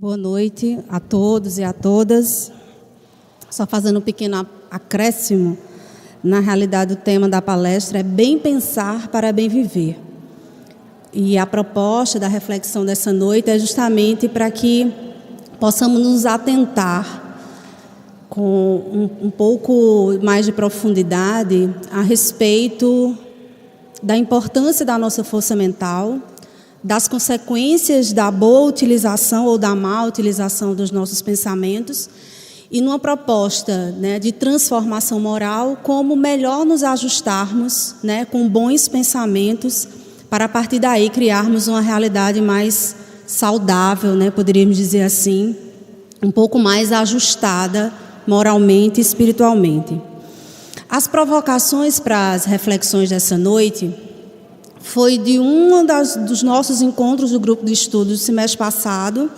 Boa noite a todos e a todas. Só fazendo um pequeno acréscimo, na realidade o tema da palestra é bem pensar para bem viver. E a proposta da reflexão dessa noite é justamente para que possamos nos atentar com um pouco mais de profundidade a respeito da importância da nossa força mental, das consequências da boa utilização ou da má utilização dos nossos pensamentos e numa proposta, de transformação moral, como melhor nos ajustarmos, com bons pensamentos para a partir daí criarmos uma realidade mais saudável, poderíamos dizer assim, um pouco mais ajustada moralmente e espiritualmente. As provocações para as reflexões dessa noite foi de dos nossos encontros do grupo de estudos do semestre passado.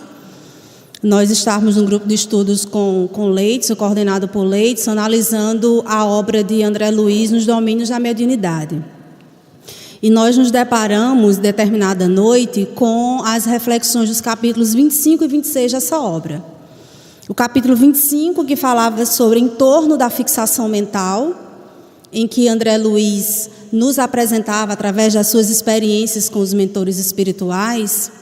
Nós estávamos no grupo de estudos com Leidson, coordenado por Leidson, analisando a obra de André Luiz nos domínios da mediunidade. E nós nos deparamos, determinada noite, com as reflexões dos capítulos 25 e 26 dessa obra. O capítulo 25, que falava sobre em torno da fixação mental, em que André Luiz nos apresentava, através das suas experiências com os mentores espirituais,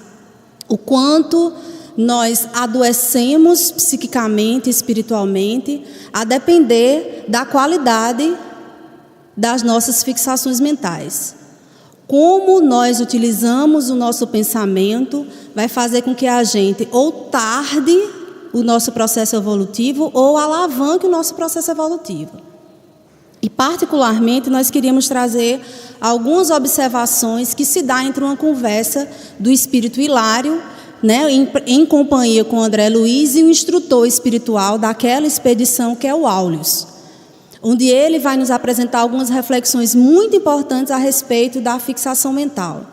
o quanto nós adoecemos psiquicamente e espiritualmente, a depender da qualidade das nossas fixações mentais. Como nós utilizamos o nosso pensamento vai fazer com que a gente ou tarde o nosso processo evolutivo ou alavanque o nosso processo evolutivo. E, particularmente, nós queríamos trazer algumas observações que se dá entre uma conversa do espírito Hilário, em companhia com André Luiz e o instrutor espiritual daquela expedição, que é o Áulios, onde ele vai nos apresentar algumas reflexões muito importantes a respeito da fixação mental.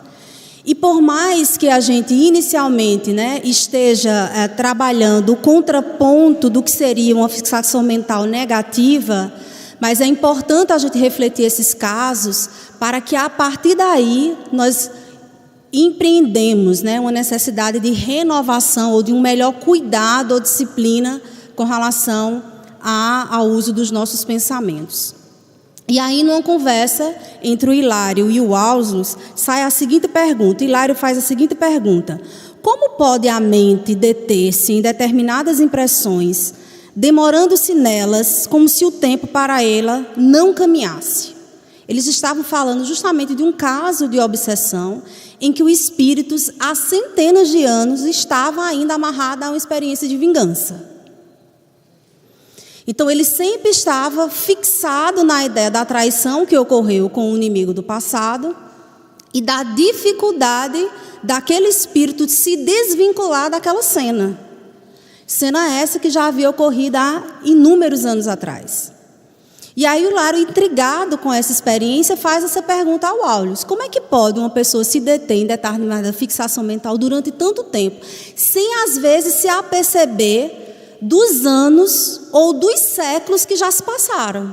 E por mais que a gente inicialmente esteja trabalhando o contraponto do que seria uma fixação mental negativa, mas é importante a gente refletir esses casos para que a partir daí nós empreendemos uma necessidade de renovação ou de um melhor cuidado ou disciplina com relação ao uso dos nossos pensamentos. E aí, numa conversa entre o Hilário e o Áulios, sai a seguinte pergunta. Hilário faz a seguinte pergunta: como pode a mente deter-se em determinadas impressões, demorando-se nelas como se o tempo para ela não caminhasse? Eles estavam falando justamente de um caso de obsessão em que o espírito, há centenas de anos, estava ainda amarrado a uma experiência de vingança. Então, ele sempre estava fixado na ideia da traição que ocorreu com o inimigo do passado e da dificuldade daquele espírito de se desvincular daquela cena. Cena essa que já havia ocorrido há inúmeros anos atrás. E aí o Hilário, intrigado com essa experiência, faz essa pergunta ao Áulios: como é que pode uma pessoa se deter em determinada fixação mental durante tanto tempo, sem às vezes se aperceber dos anos ou dos séculos que já se passaram?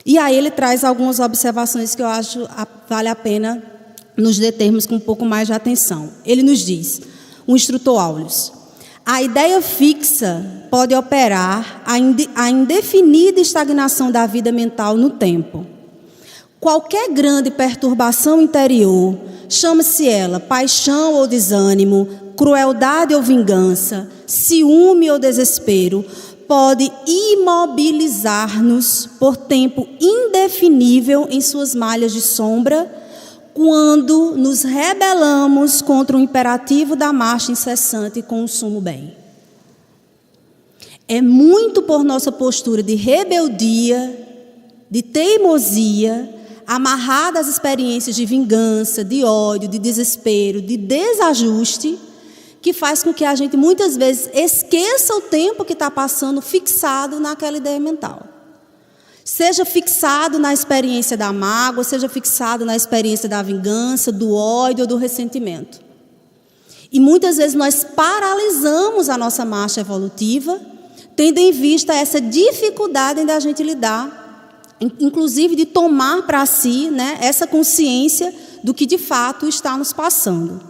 E aí ele traz algumas observações que eu acho vale a pena nos determos com um pouco mais de atenção. Ele nos diz, o instrutor Áulios: a ideia fixa pode operar a indefinida estagnação da vida mental no tempo. Qualquer grande perturbação interior, chama-se ela paixão ou desânimo, crueldade ou vingança, ciúme ou desespero, pode imobilizar-nos por tempo indefinível em suas malhas de sombra, quando nos rebelamos contra o imperativo da marcha incessante com o sumo bem. É muito por nossa postura de rebeldia, de teimosia, amarrada às experiências de vingança, de ódio, de desespero, de desajuste, que faz com que a gente muitas vezes esqueça o tempo que está passando fixado naquela ideia mental. Seja fixado na experiência da mágoa, seja fixado na experiência da vingança, do ódio ou do ressentimento. E muitas vezes nós paralisamos a nossa marcha evolutiva, tendo em vista essa dificuldade em da gente lidar, inclusive de tomar para si essa consciência do que de fato está nos passando.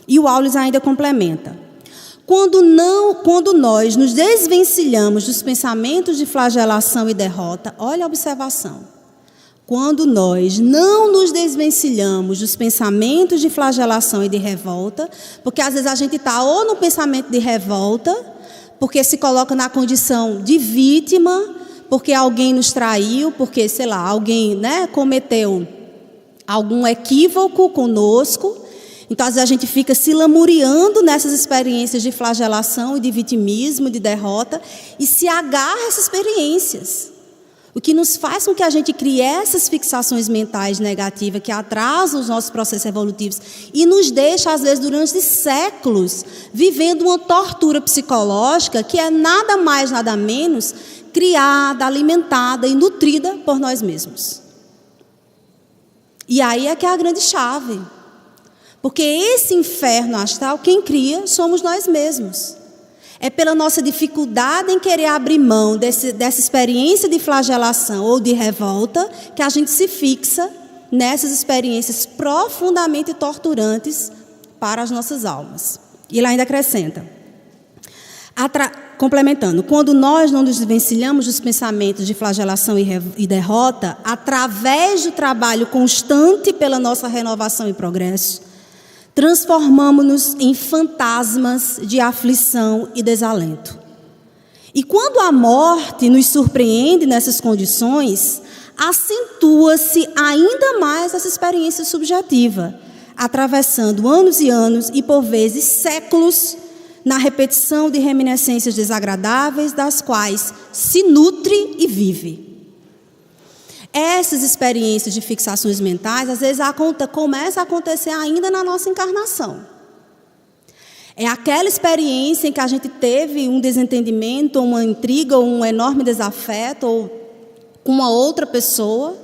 E o Áulios ainda complementa: Quando nós nos desvencilhamos dos pensamentos de flagelação e derrota, olha a observação. Quando nós não nos desvencilhamos dos pensamentos de flagelação e de revolta, porque às vezes a gente está ou no pensamento de revolta, porque se coloca na condição de vítima, porque alguém nos traiu, porque, sei lá, alguém, cometeu algum equívoco conosco. Então, às vezes, a gente fica se lamuriando nessas experiências de flagelação e de vitimismo, de derrota, e se agarra a essas experiências. O que nos faz com que a gente crie essas fixações mentais negativas que atrasam os nossos processos evolutivos e nos deixa, às vezes, durante séculos, vivendo uma tortura psicológica que é nada mais, nada menos, criada, alimentada e nutrida por nós mesmos. E aí é que é a grande chave. Porque esse inferno astral, quem cria somos nós mesmos. É pela nossa dificuldade em querer abrir mão dessa experiência de flagelação ou de revolta que a gente se fixa nessas experiências profundamente torturantes para as nossas almas. E ele ainda acrescenta, complementando, quando nós não nos desvencilhamos dos pensamentos de flagelação e derrota, através do trabalho constante pela nossa renovação e progresso, transformamos-nos em fantasmas de aflição e desalento. E quando a morte nos surpreende nessas condições, acentua-se ainda mais essa experiência subjetiva, atravessando anos e anos e, por vezes, séculos na repetição de reminiscências desagradáveis das quais se nutre e vive. Essas experiências de fixações mentais, às vezes, começam a acontecer ainda na nossa encarnação. É aquela experiência em que a gente teve um desentendimento, ou uma intriga, ou um enorme desafeto, ou com uma outra pessoa.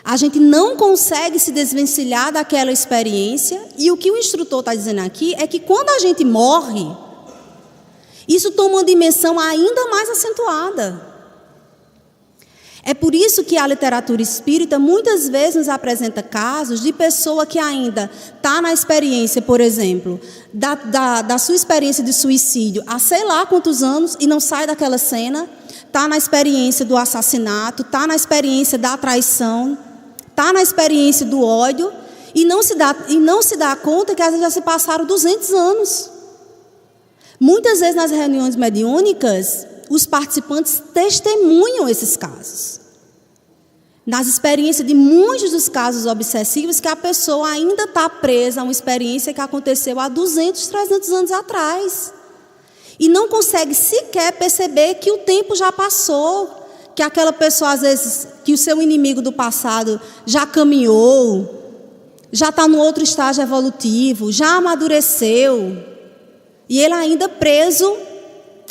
A gente não consegue se desvencilhar daquela experiência, e o que o instrutor está dizendo aqui é que quando a gente morre, isso toma uma dimensão ainda mais acentuada. É por isso que a literatura espírita muitas vezes nos apresenta casos de pessoa que ainda está na experiência, por exemplo, da sua experiência de suicídio há sei lá quantos anos e não sai daquela cena, está na experiência do assassinato, está na experiência da traição, está na experiência do ódio e não se dá conta que às vezes já se passaram 200 anos. Muitas vezes nas reuniões mediúnicas, os participantes testemunham esses casos. Nas experiências de muitos dos casos obsessivos, que a pessoa ainda está presa a uma experiência que aconteceu há 200, 300 anos atrás. E não consegue sequer perceber que o tempo já passou, que aquela pessoa, às vezes, que o seu inimigo do passado já caminhou, já está no outro estágio evolutivo, já amadureceu. E ele ainda preso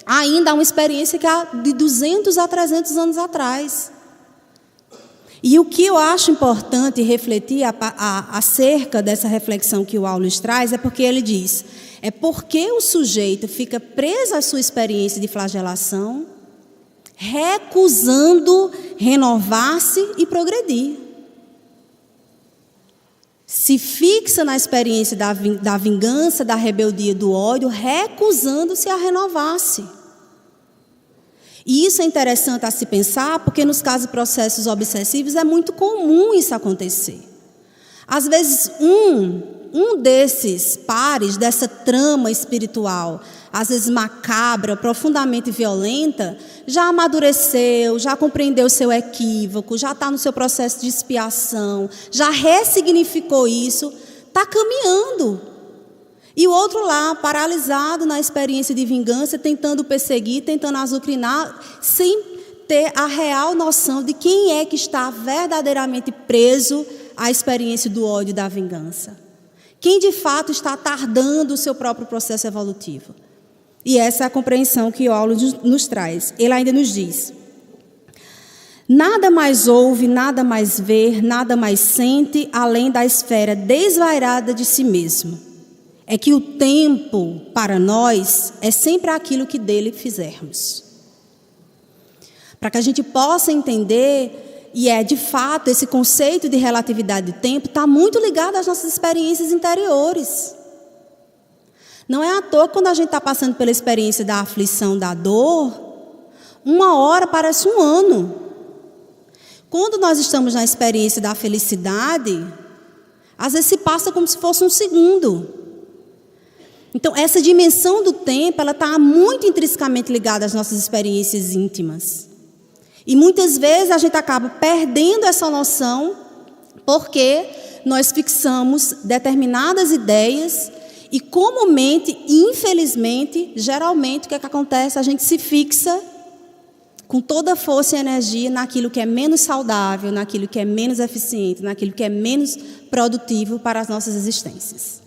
ainda há uma experiência que há de 200 a 300 anos atrás. E o que eu acho importante refletir acerca dessa reflexão que o Aulus traz é porque ele diz, é porque o sujeito fica preso à sua experiência de flagelação, recusando renovar-se e progredir. Se fixa na experiência da vingança, da rebeldia, do ódio, recusando-se a renovar-se. E isso é interessante a se pensar, porque nos casos de processos obsessivos é muito comum isso acontecer. Às vezes, um desses pares, dessa trama espiritual, às vezes macabra, profundamente violenta, já amadureceu, já compreendeu o seu equívoco, já está no seu processo de expiação, já ressignificou isso, está caminhando. E o outro lá, paralisado na experiência de vingança, tentando perseguir, tentando azucrinar, sem ter a real noção de quem é que está verdadeiramente preso à experiência do ódio e da vingança. Quem de fato está tardando o seu próprio processo evolutivo. E essa é a compreensão que o Aulus nos traz. Ele ainda nos diz, nada mais ouve, nada mais vê, nada mais sente, além da esfera desvairada de si mesmo. É que o tempo, para nós, é sempre aquilo que dele fizermos. Para que a gente possa entender, e de fato, esse conceito de relatividade do tempo está muito ligado às nossas experiências interiores. Não é à toa que quando a gente está passando pela experiência da aflição, da dor, uma hora parece um ano. Quando nós estamos na experiência da felicidade, às vezes se passa como se fosse um segundo. Então, essa dimensão do tempo, ela está muito intrinsecamente ligada às nossas experiências íntimas. E muitas vezes a gente acaba perdendo essa noção porque nós fixamos determinadas ideias e comumente, infelizmente, geralmente o que é que acontece? A gente se fixa com toda a força e energia naquilo que é menos saudável, naquilo que é menos eficiente, naquilo que é menos produtivo para as nossas existências.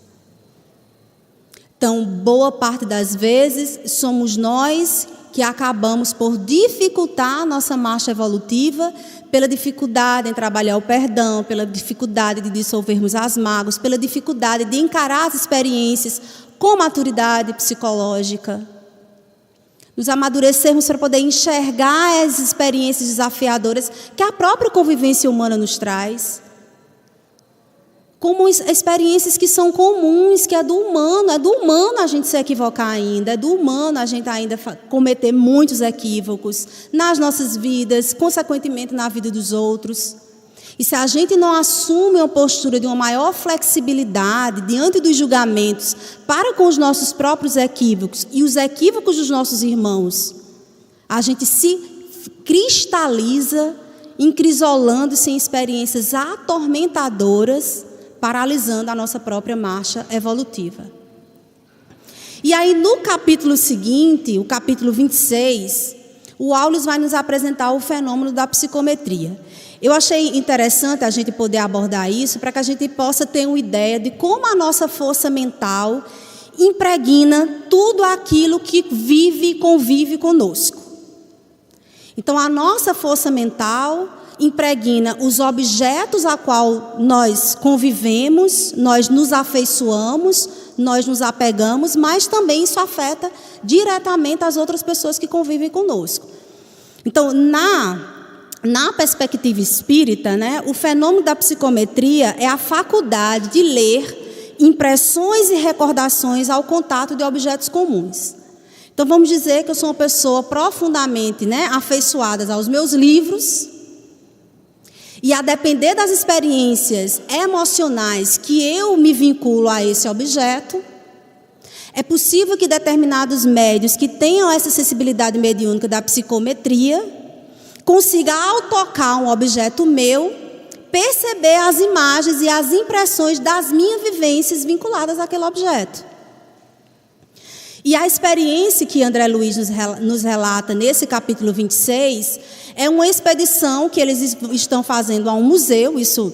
Então, boa parte das vezes, somos nós que acabamos por dificultar a nossa marcha evolutiva, pela dificuldade em trabalhar o perdão, pela dificuldade de dissolvermos as mágoas, pela dificuldade de encarar as experiências com maturidade psicológica, nos amadurecermos para poder enxergar as experiências desafiadoras que a própria convivência humana nos traz, como experiências que são comuns, que é do humano a gente se equivocar ainda, é do humano a gente ainda cometer muitos equívocos nas nossas vidas, consequentemente na vida dos outros. E se a gente não assume uma postura de uma maior flexibilidade diante dos julgamentos para com os nossos próprios equívocos e os equívocos dos nossos irmãos, a gente se cristaliza, encrisolando-se em experiências atormentadoras, paralisando a nossa própria marcha evolutiva. E aí, no capítulo seguinte, o capítulo 26, o Aulis vai nos apresentar o fenômeno da psicometria. Eu achei interessante a gente poder abordar isso para que a gente possa ter uma ideia de como a nossa força mental impregna tudo aquilo que vive e convive conosco. Então, a nossa força mental impregna os objetos a qual nós convivemos, nós nos afeiçoamos, nós nos apegamos, mas também isso afeta diretamente as outras pessoas que convivem conosco. Então, na perspectiva espírita, o fenômeno da psicometria é a faculdade de ler impressões e recordações ao contato de objetos comuns. Então, vamos dizer que eu sou uma pessoa profundamente afeiçoada aos meus livros, e a depender das experiências emocionais que eu me vinculo a esse objeto, é possível que determinados médiuns que tenham essa sensibilidade mediúnica da psicometria consiga, ao tocar um objeto meu, perceber as imagens e as impressões das minhas vivências vinculadas àquele objeto. E a experiência que André Luiz nos relata nesse capítulo 26 é uma expedição que eles estão fazendo a um museu. Isso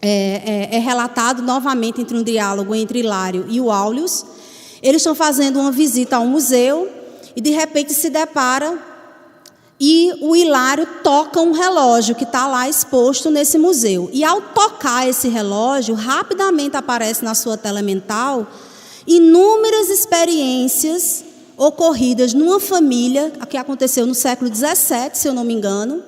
é relatado novamente entre um diálogo entre Hilário e o Aulius. Eles estão fazendo uma visita a um museu e de repente se depara e o Hilário toca um relógio que está lá exposto nesse museu. E ao tocar esse relógio, rapidamente aparece na sua tela mental inúmeras experiências ocorridas numa família, que aconteceu no século XVII, se eu não me engano,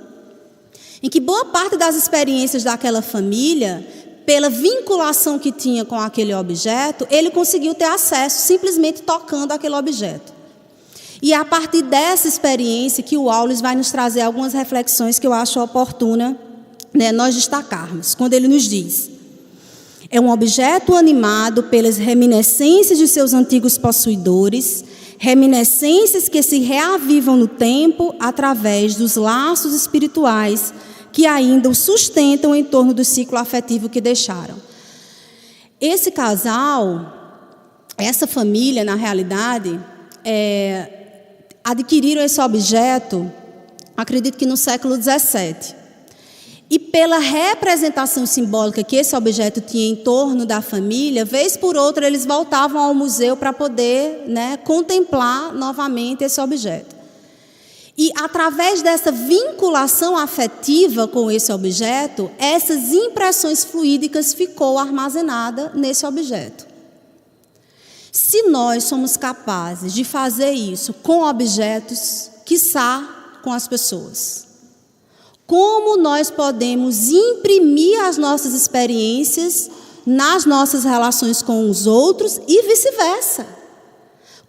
em que boa parte das experiências daquela família, pela vinculação que tinha com aquele objeto, ele conseguiu ter acesso simplesmente tocando aquele objeto. E é a partir dessa experiência que o Aulis vai nos trazer algumas reflexões que eu acho oportuna nós destacarmos, quando ele nos diz: é um objeto animado pelas reminiscências de seus antigos possuidores, reminiscências que se reavivam no tempo através dos laços espirituais que ainda o sustentam em torno do ciclo afetivo que deixaram. Esse casal, essa família, na realidade, adquiriram esse objeto, acredito que no século XVII. E pela representação simbólica que esse objeto tinha em torno da família, vez por outra eles voltavam ao museu para poder contemplar novamente esse objeto. E através dessa vinculação afetiva com esse objeto, essas impressões fluídicas ficou armazenada nesse objeto. Se nós somos capazes de fazer isso com objetos, quiçá com as pessoas, como nós podemos imprimir as nossas experiências nas nossas relações com os outros e vice-versa.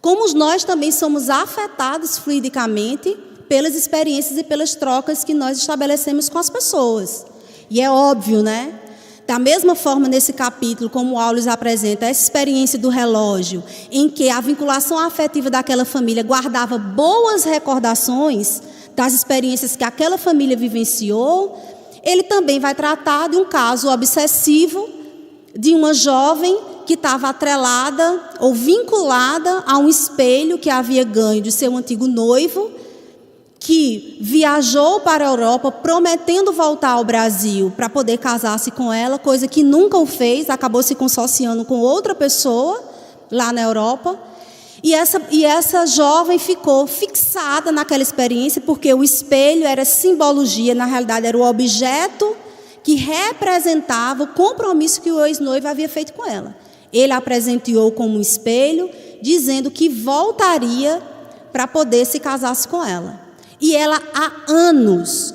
como nós também somos afetados fluidicamente pelas experiências e pelas trocas que nós estabelecemos com as pessoas. E é óbvio, né? Da mesma forma, nesse capítulo, como o Aulis apresenta essa experiência do relógio, em que a vinculação afetiva daquela família guardava boas recordações das experiências que aquela família vivenciou, ele também vai tratar de um caso obsessivo de uma jovem que estava atrelada ou vinculada a um espelho que havia ganho de seu antigo noivo, que viajou para a Europa prometendo voltar ao Brasil para poder casar-se com ela, coisa que nunca o fez, acabou se consociando com outra pessoa lá na Europa. E essa jovem ficou fixada naquela experiência, porque o espelho era simbologia, na realidade era o objeto que representava o compromisso que o ex-noivo havia feito com ela. Ele a apresentou como um espelho, dizendo que voltaria para poder se casar com ela. E ela, há anos,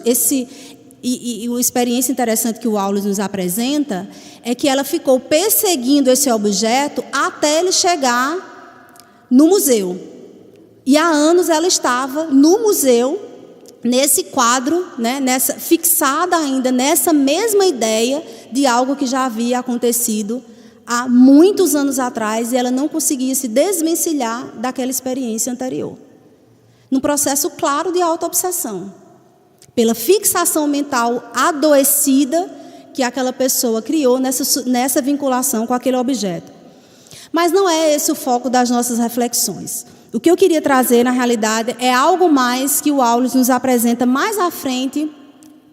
uma experiência interessante que o Aulis nos apresenta, é que ela ficou perseguindo esse objeto até ele chegar no museu. E há anos ela estava no museu, nesse quadro, né, fixada ainda nessa mesma ideia de algo que já havia acontecido há muitos anos atrás, e ela não conseguia se desvencilhar daquela experiência anterior. Num processo claro de autoobsessão, pela fixação mental adoecida que aquela pessoa criou nessa vinculação com aquele objeto. Mas não é esse o foco das nossas reflexões. O que eu queria trazer, na realidade, é algo mais que o Aulis nos apresenta mais à frente,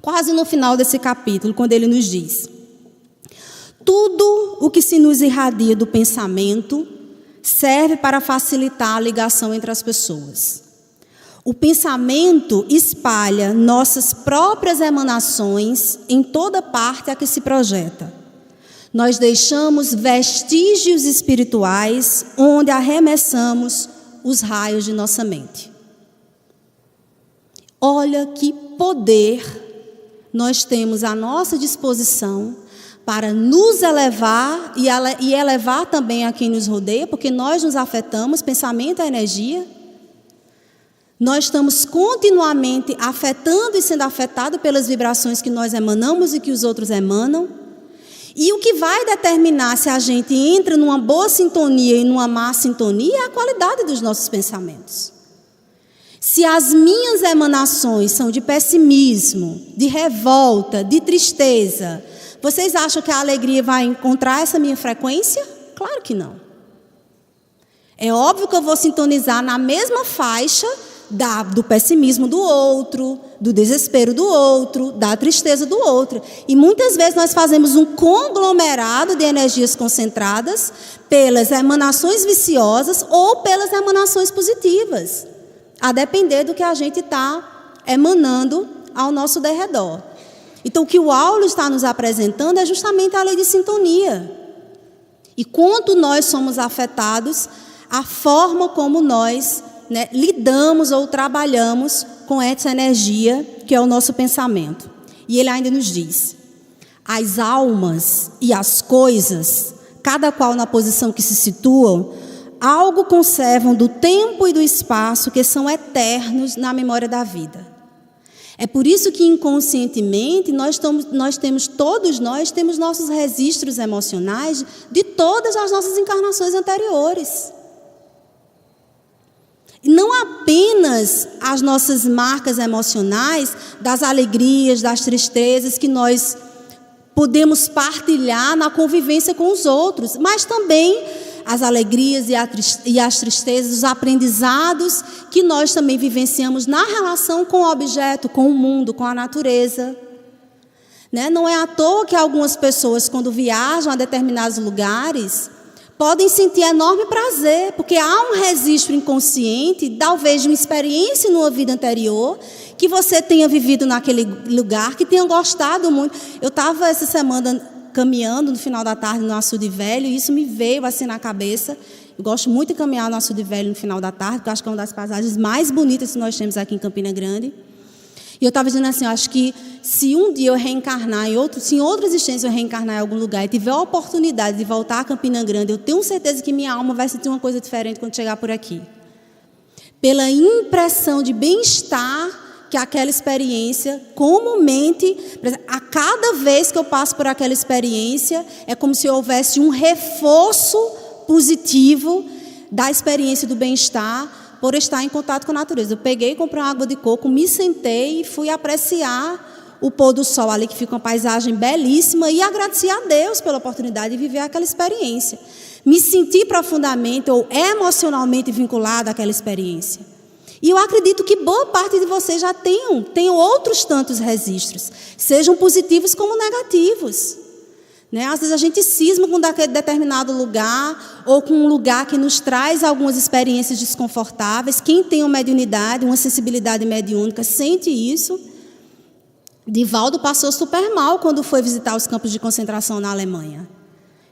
quase no final desse capítulo, quando ele nos diz: tudo o que se nos irradia do pensamento serve para facilitar a ligação entre as pessoas. O pensamento espalha nossas próprias emanações em toda parte a que se projeta. Nós deixamos vestígios espirituais onde arremessamos os raios de nossa mente. Olha que poder nós temos à nossa disposição para nos elevar e elevar também a quem nos rodeia, porque nós nos afetamos, pensamento é energia. Nós estamos continuamente afetando e sendo afetados pelas vibrações que nós emanamos e que os outros emanam. E o que vai determinar se a gente entra numa boa sintonia e numa má sintonia é a qualidade dos nossos pensamentos. Se as minhas emanações são de pessimismo, de revolta, de tristeza, vocês acham que a alegria vai encontrar essa minha frequência? Claro que não. É óbvio que eu vou sintonizar na mesma faixa do pessimismo do outro, do desespero do outro, da tristeza do outro. E muitas vezes nós fazemos um conglomerado de energias concentradas pelas emanações viciosas ou pelas emanações positivas, a depender do que a gente está emanando ao nosso derredor. Então, o que o Aulis está nos apresentando é justamente a lei de sintonia. E quanto nós somos afetados, a forma como nós lidamos ou trabalhamos com essa energia que é o nosso pensamento. E ele ainda nos diz: as almas e as coisas, cada qual na posição que se situam, algo conservam do tempo e do espaço que são eternos na memória da vida. É por isso que inconscientemente todos nós temos nossos registros emocionais de todas as nossas encarnações anteriores. Não apenas as nossas marcas emocionais, das alegrias, das tristezas que nós podemos partilhar na convivência com os outros, mas também as alegrias e as tristezas, os aprendizados que nós também vivenciamos na relação com o objeto, com o mundo, com a natureza. Não é à toa que algumas pessoas, quando viajam a determinados lugares, podem sentir enorme prazer, porque há um registro inconsciente, talvez de uma experiência numa vida anterior, que você tenha vivido naquele lugar, que tenha gostado muito. Eu estava essa semana caminhando no final da tarde no Açude Velho, e isso me veio assim na cabeça. Eu gosto muito de caminhar no Açude Velho no final da tarde, porque eu acho que é uma das paisagens mais bonitas que nós temos aqui em Campina Grande. E eu estava dizendo assim, eu acho que se um dia eu reencarnar, se em outra existência eu reencarnar em algum lugar e tiver a oportunidade de voltar a Campina Grande, eu tenho certeza que minha alma vai sentir uma coisa diferente quando chegar por aqui. pela impressão de bem-estar que aquela experiência, comumente, a cada vez que eu passo por aquela experiência, é como se houvesse um reforço positivo da experiência do bem-estar por estar em contato com a natureza. Eu peguei, comprei uma água de coco, me sentei e fui apreciar o pôr do sol ali, que fica uma paisagem belíssima, e agradeci a Deus pela oportunidade de viver aquela experiência. Me senti profundamente ou emocionalmente vinculada àquela experiência. E eu acredito que boa parte de vocês já tenham outros tantos registros, sejam positivos como negativos. Né? Às vezes a gente cisma com daquele determinado lugar, ou com um lugar que nos traz algumas experiências desconfortáveis. Quem tem uma mediunidade, uma sensibilidade mediúnica, sente isso. Divaldo passou super mal quando foi visitar os campos de concentração na Alemanha.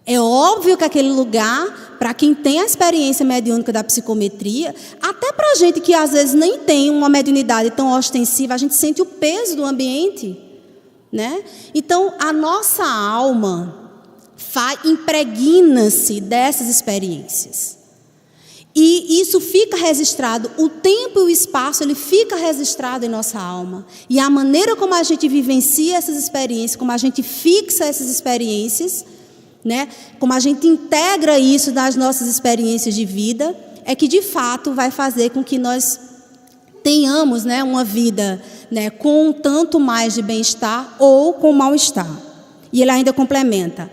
É óbvio que aquele lugar, para quem tem a experiência mediúnica da psicometria, até para a gente que às vezes nem tem uma mediunidade tão ostensiva, a gente sente o peso do ambiente. Né? Então, a nossa alma impregna-se dessas experiências. E isso fica registrado, o tempo e o espaço, ele fica registrado em nossa alma. E a maneira como a gente vivencia essas experiências, como a gente fixa essas experiências, né? Como a gente integra isso nas nossas experiências de vida, é que de fato vai fazer com que nós tenhamos, né, uma vida, né, com um tanto mais de bem-estar ou com mal-estar. E ele ainda complementa: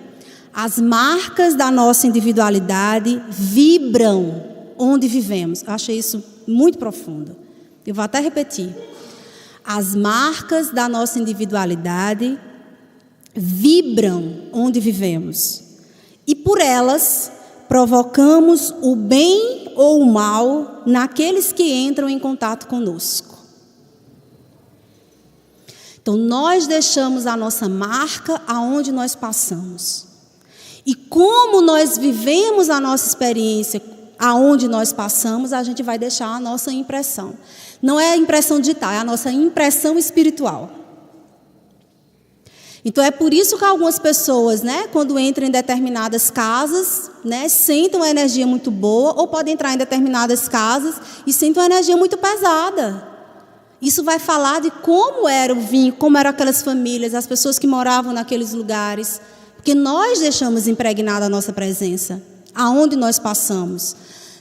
as marcas da nossa individualidade vibram onde vivemos. Eu achei isso muito profundo. Eu vou até repetir. As marcas da nossa individualidade vibram onde vivemos. E por elas provocamos o bem ou o mal naqueles que entram em contato conosco. Então, nós deixamos a nossa marca aonde nós passamos. E como nós vivemos a nossa experiência aonde nós passamos, a gente vai deixar a nossa impressão. Não é a impressão digital, é a nossa impressão espiritual. Então, é por isso que algumas pessoas, né, quando entram em determinadas casas, né, sentem uma energia muito boa, ou podem entrar em determinadas casas e sentem uma energia muito pesada. Isso vai falar de como era o vínculo, como eram aquelas famílias, as pessoas que moravam naqueles lugares. Porque nós deixamos impregnada a nossa presença, aonde nós passamos.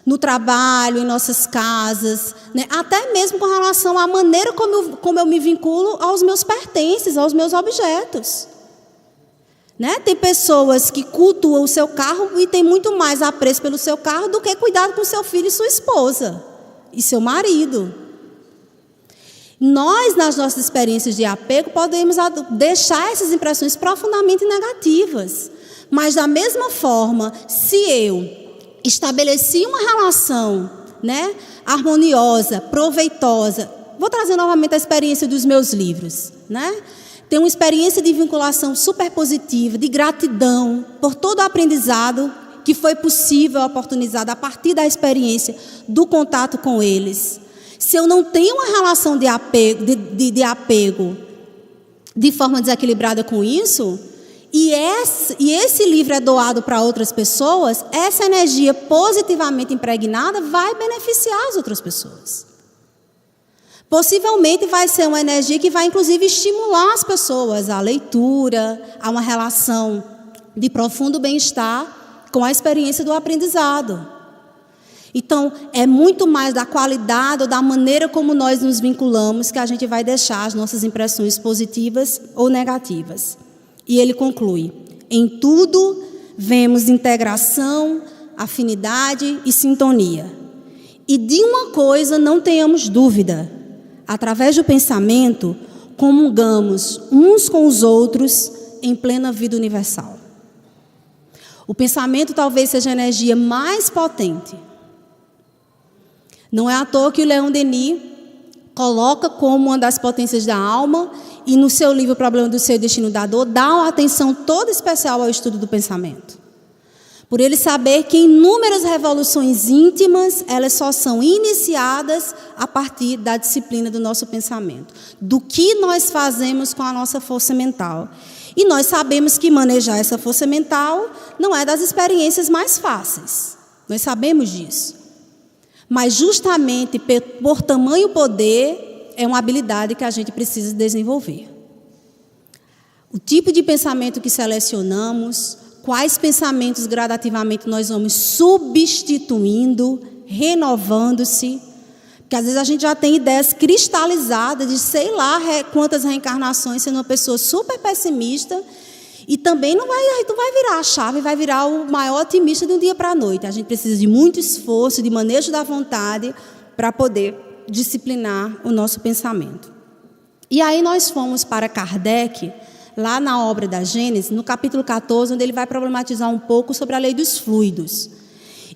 No trabalho, em nossas casas, né? Até mesmo com relação à maneira como eu me vinculo aos meus pertences, aos meus objetos. Né? Tem pessoas que cultuam o seu carro e têm muito mais apreço pelo seu carro do que cuidado com seu filho e sua esposa, e seu marido. Nós, nas nossas experiências de apego, podemos deixar essas impressões profundamente negativas. Mas, da mesma forma, se eu estabeleci uma relação, né, harmoniosa, proveitosa, vou trazer novamente a experiência dos meus livros, né? Tenho uma experiência de vinculação super positiva, de gratidão por todo o aprendizado que foi possível, oportunizado a partir da experiência do contato com eles. Se eu não tenho uma relação de apego, de forma desequilibrada com isso, e esse livro é doado para outras pessoas, essa energia positivamente impregnada vai beneficiar as outras pessoas. Possivelmente vai ser uma energia que vai, inclusive, estimular as pessoas à leitura, a uma relação de profundo bem-estar com a experiência do aprendizado. Então, é muito mais da qualidade ou da maneira como nós nos vinculamos que a gente vai deixar as nossas impressões positivas ou negativas. E ele conclui: em tudo vemos integração, afinidade e sintonia. E de uma coisa não tenhamos dúvida: através do pensamento, comungamos uns com os outros em plena vida universal. O pensamento talvez seja a energia mais potente. Não é à toa que o Leon Denis coloca como uma das potências da alma, e no seu livro O Problema do Ser e o Destino da Dor, dá uma atenção toda especial ao estudo do pensamento. Por ele saber que inúmeras revoluções íntimas, elas só são iniciadas a partir da disciplina do nosso pensamento. Do que nós fazemos com a nossa força mental. E nós sabemos que manejar essa força mental não é das experiências mais fáceis. Nós sabemos disso. Mas justamente por tamanho poder, é uma habilidade que a gente precisa desenvolver. O tipo de pensamento que selecionamos, quais pensamentos gradativamente nós vamos substituindo, renovando-se. Porque às vezes a gente já tem ideias cristalizadas de sei lá quantas reencarnações, sendo uma pessoa super pessimista, e também não vai virar a chave, vai virar o maior otimista de um dia para a noite. A gente precisa de muito esforço, de manejo da vontade, para poder disciplinar o nosso pensamento. E aí nós fomos para Kardec, lá na obra da Gênesis, no capítulo 14, onde ele vai problematizar um pouco sobre a lei dos fluidos.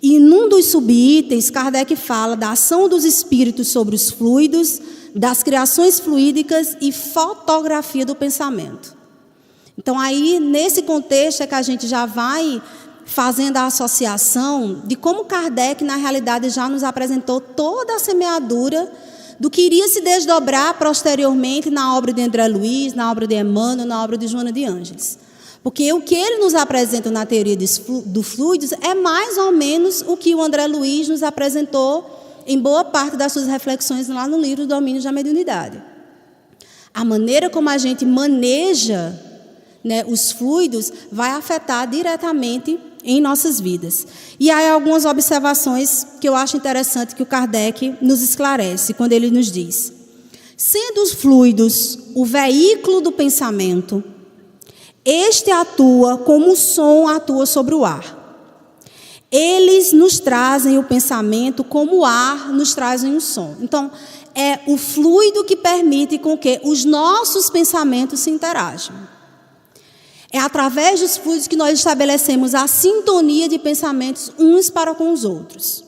E num dos subitens, Kardec fala da ação dos espíritos sobre os fluidos, das criações fluídicas e fotografia do pensamento. Então, aí, nesse contexto, é que a gente já vai fazendo a associação de como Kardec, na realidade, já nos apresentou toda a semeadura do que iria se desdobrar posteriormente na obra de André Luiz, na obra de Emmanuel, na obra de Joana de Ângeles. Porque o que ele nos apresenta na teoria do fluidos é mais ou menos o que o André Luiz nos apresentou em boa parte das suas reflexões lá no livro Domínios da Mediunidade. A maneira como a gente maneja, né, os fluidos vai afetar diretamente em nossas vidas. E há algumas observações que eu acho interessante que o Kardec nos esclarece, quando ele nos diz: sendo os fluidos o veículo do pensamento, este atua como o som atua sobre o ar. Eles nos trazem o pensamento como o ar nos trazem o som. Então, é o fluido que permite com que os nossos pensamentos se interajam. É através dos fluidos que nós estabelecemos a sintonia de pensamentos uns para com os outros.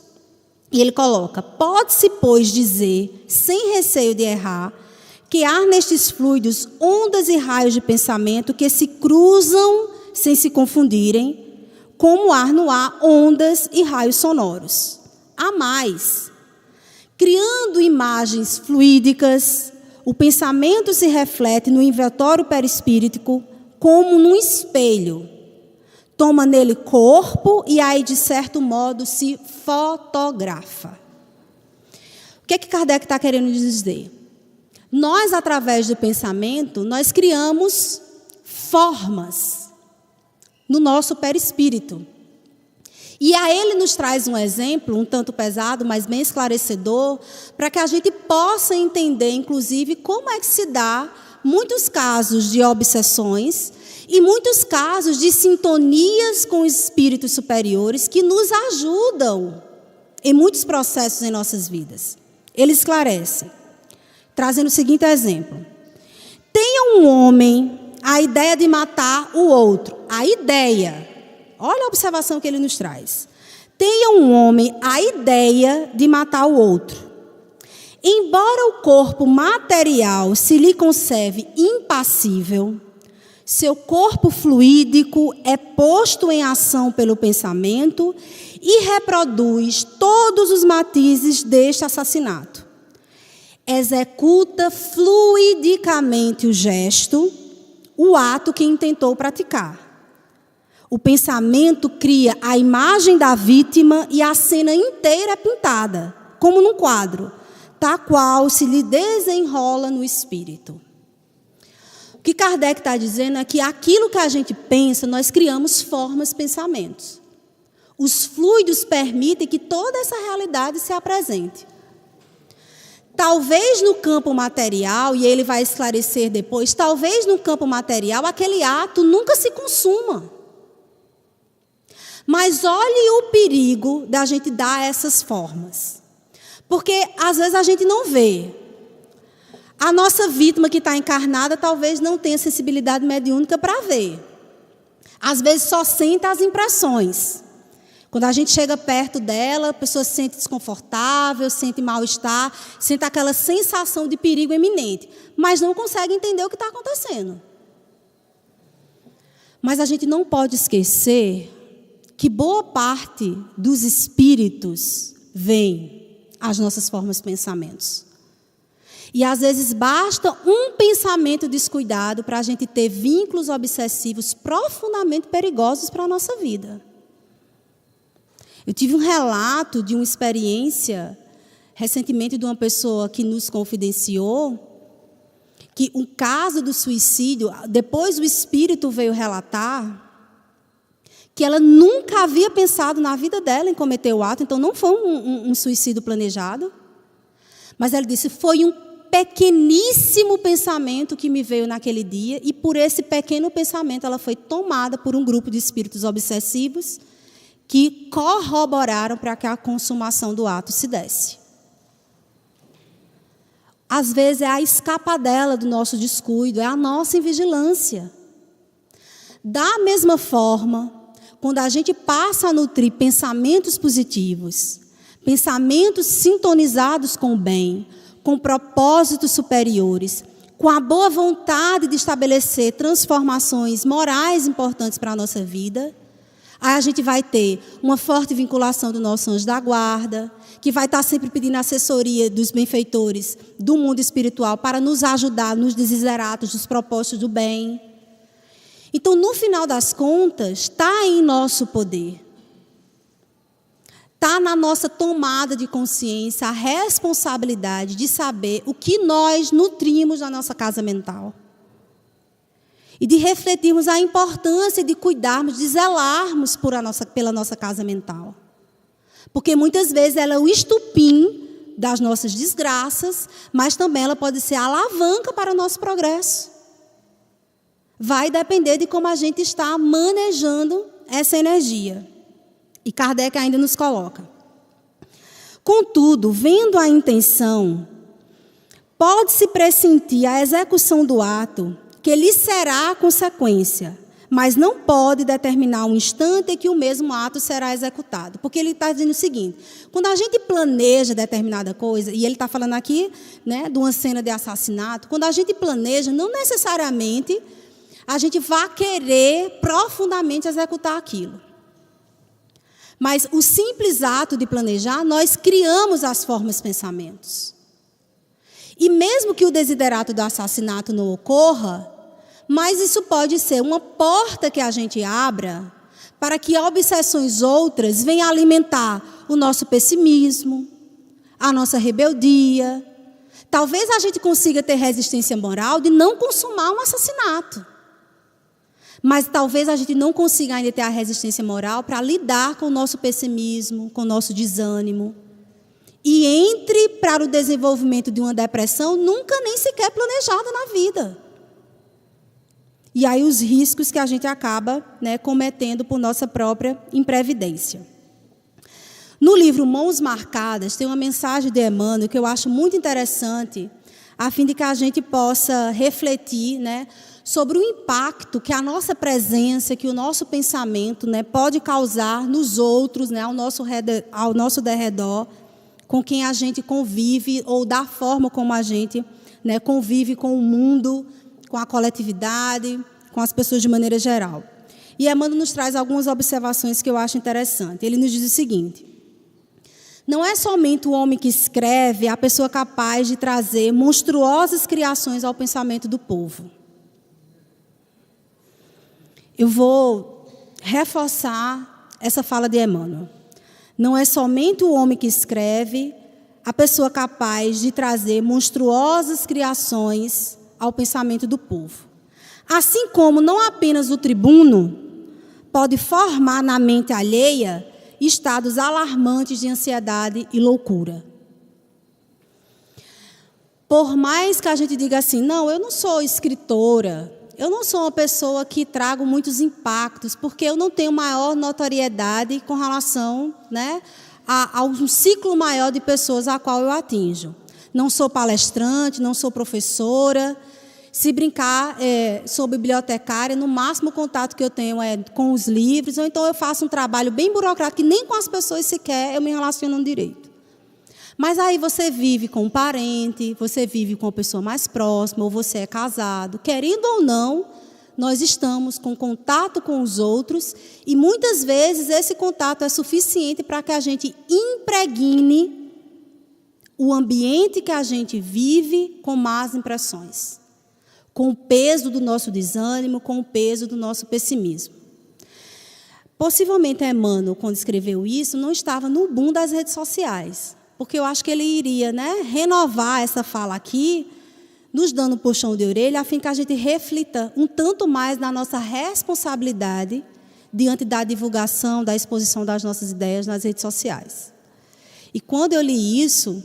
E ele coloca: pode-se, pois, dizer, sem receio de errar, que há nestes fluidos ondas e raios de pensamento que se cruzam sem se confundirem, como há no ar ondas e raios sonoros. Há mais. Criando imagens fluídicas, o pensamento se reflete no inventório perispíritico como num espelho. Toma nele corpo e aí, de certo modo, se fotografa. O que é que Kardec está querendo dizer? Nós, através do pensamento, nós criamos formas no nosso perispírito. E a ele nos traz um exemplo, um tanto pesado, mas bem esclarecedor, para que a gente possa entender, inclusive, como é que se dá muitos casos de obsessões e muitos casos de sintonias com espíritos superiores que nos ajudam em muitos processos em nossas vidas. Ele esclarece, trazendo o seguinte exemplo: tenha um homem a ideia de matar o outro. A ideia, olha a observação que ele nos traz. Tenha um homem a ideia de matar o outro. Embora o corpo material se lhe conserve impassível, seu corpo fluídico é posto em ação pelo pensamento e reproduz todos os matizes deste assassinato. Executa fluidicamente o gesto, o ato que intentou praticar. O pensamento cria a imagem da vítima e a cena inteira é pintada, como num quadro, tal qual se lhe desenrola no espírito. O que Kardec está dizendo é que aquilo que a gente pensa, nós criamos formas, pensamentos. Os fluidos permitem que toda essa realidade se apresente. Talvez no campo material, e ele vai esclarecer depois, talvez no campo material aquele ato nunca se consuma. Mas olhe o perigo da gente dar essas formas. Porque às vezes a gente não vê. A nossa vítima que está encarnada talvez não tenha sensibilidade mediúnica para ver. Às vezes só sente as impressões. Quando a gente chega perto dela, a pessoa se sente desconfortável, sente mal-estar, sente aquela sensação de perigo iminente, mas não consegue entender o que está acontecendo. Mas a gente não pode esquecer que boa parte dos espíritos vem às nossas formas de pensamentos. E às vezes basta um pensamento descuidado para a gente ter vínculos obsessivos profundamente perigosos para a nossa vida. Eu tive um relato de uma experiência, recentemente, de uma pessoa que nos confidenciou, que o caso do suicídio, depois o espírito veio relatar, que ela nunca havia pensado na vida dela em cometer o ato, então não foi um suicídio planejado, mas ela disse, foi um pequeníssimo pensamento que me veio naquele dia, e por esse pequeno pensamento ela foi tomada por um grupo de espíritos obsessivos que corroboraram para que a consumação do ato se desse. Às vezes é a escapadela do nosso descuido, é a nossa invigilância. Da mesma forma, quando a gente passa a nutrir pensamentos positivos, pensamentos sintonizados com o bem, com propósitos superiores, com a boa vontade de estabelecer transformações morais importantes para a nossa vida, aí a gente vai ter uma forte vinculação do nosso anjo da guarda, que vai estar sempre pedindo assessoria dos benfeitores do mundo espiritual para nos ajudar nos desideratos dos propósitos do bem. Então, no final das contas, está em nosso poder. Está na nossa tomada de consciência a responsabilidade de saber o que nós nutrimos na nossa casa mental. E de refletirmos a importância de cuidarmos, de zelarmos pela nossa casa mental. Porque muitas vezes ela é o estupim das nossas desgraças, mas também ela pode ser a alavanca para o nosso progresso. Vai depender de como a gente está manejando essa energia. E Kardec ainda nos coloca. Contudo, vendo a intenção, pode-se pressentir a execução do ato que lhe será a consequência, mas não pode determinar um instante em que o mesmo ato será executado. Porque ele está dizendo o seguinte, quando a gente planeja determinada coisa, e ele está falando aqui, né, de uma cena de assassinato, quando a gente planeja, não necessariamente a gente vai querer profundamente executar aquilo. Mas o simples ato de planejar, nós criamos as formas de pensamentos. E mesmo que o desiderato do assassinato não ocorra, mas isso pode ser uma porta que a gente abra para que obsessões outras venham alimentar o nosso pessimismo, a nossa rebeldia. Talvez a gente consiga ter resistência moral de não consumar um assassinato. Mas talvez a gente não consiga ainda ter a resistência moral para lidar com o nosso pessimismo, com o nosso desânimo. E entre para o desenvolvimento de uma depressão nunca nem sequer planejada na vida. E aí os riscos que a gente acaba, né, cometendo por nossa própria imprevidência. No livro Mãos Marcadas tem uma mensagem de Emmanuel que eu acho muito interessante, a fim de que a gente possa refletir, né, sobre o impacto que a nossa presença, que o nosso pensamento, né, pode causar nos outros, né, ao nosso derredor, com quem a gente convive, ou da forma como a gente, né, convive com o mundo, com a coletividade, com as pessoas de maneira geral. E Emmanuel nos traz algumas observações que eu acho interessantes. Ele nos diz o seguinte: não é somente o homem que escreve a pessoa capaz de trazer monstruosas criações ao pensamento do povo. Eu vou reforçar essa fala de Emmanuel. Não é somente o homem que escreve a pessoa capaz de trazer monstruosas criações ao pensamento do povo. Assim como não apenas o tribuno pode formar na mente alheia estados alarmantes de ansiedade e loucura. Por mais que a gente diga assim, não, eu não sou escritora, eu não sou uma pessoa que trago muitos impactos, porque eu não tenho maior notoriedade com relação, né, a um ciclo maior de pessoas a qual eu atinjo. Não sou palestrante, não sou professora. Se brincar, sou bibliotecária, no máximo o contato que eu tenho é com os livros, ou então eu faço um trabalho bem burocrático, que nem com as pessoas sequer eu me relaciono direito. Mas aí você vive com um parente, você vive com uma pessoa mais próxima, ou você é casado. Querendo ou não, nós estamos com contato com os outros, e muitas vezes esse contato é suficiente para que a gente impregne o ambiente que a gente vive com más impressões, com o peso do nosso desânimo, com o peso do nosso pessimismo. Possivelmente Emmanuel, quando escreveu isso, não estava no boom das redes sociais, porque eu acho que ele iria, renovar essa fala aqui, nos dando um puxão de orelha, a fim que a gente reflita um tanto mais na nossa responsabilidade diante da divulgação, da exposição das nossas ideias nas redes sociais. E quando eu li isso,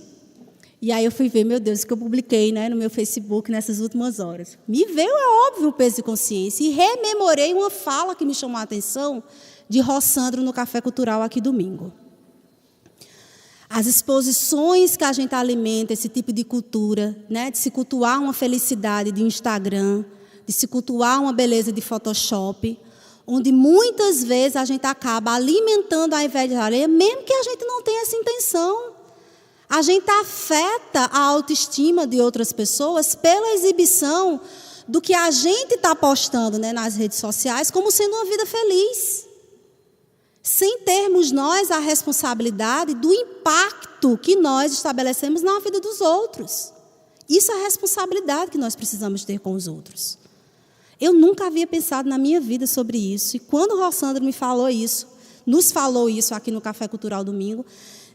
e aí eu fui ver, meu Deus, o que eu publiquei no meu Facebook nessas últimas horas. Me veio, é óbvio, o peso de consciência, e rememorei uma fala que me chamou a atenção de Rossandro no Café Cultural aqui domingo. As exposições que a gente alimenta, esse tipo de cultura, de se cultuar uma felicidade de Instagram, de se cultuar uma beleza de Photoshop, onde muitas vezes a gente acaba alimentando a inveja alheia, mesmo que a gente não tenha essa intenção. A gente afeta a autoestima de outras pessoas pela exibição do que a gente está postando nas redes sociais como sendo uma vida feliz, sem termos nós a responsabilidade do impacto que nós estabelecemos na vida dos outros. Isso é a responsabilidade que nós precisamos ter com os outros. Eu nunca havia pensado na minha vida sobre isso. E quando o Rossandro nos falou isso aqui no Café Cultural domingo,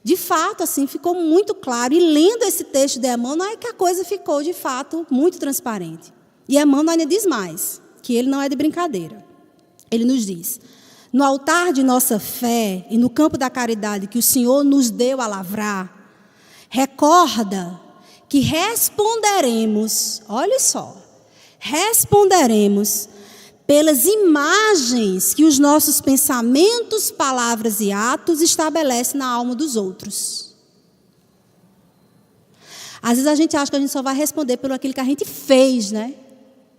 de fato, assim, ficou muito claro. E lendo esse texto de Emmanuel, é que a coisa ficou, de fato, muito transparente. E Emmanuel ainda diz mais, que ele não é de brincadeira. Ele nos diz: no altar de nossa fé e no campo da caridade que o Senhor nos deu a lavrar, recorda que responderemos, olha só, responderemos pelas imagens que os nossos pensamentos, palavras e atos estabelecem na alma dos outros. Às vezes a gente acha que a gente só vai responder pelo aquilo que a gente fez,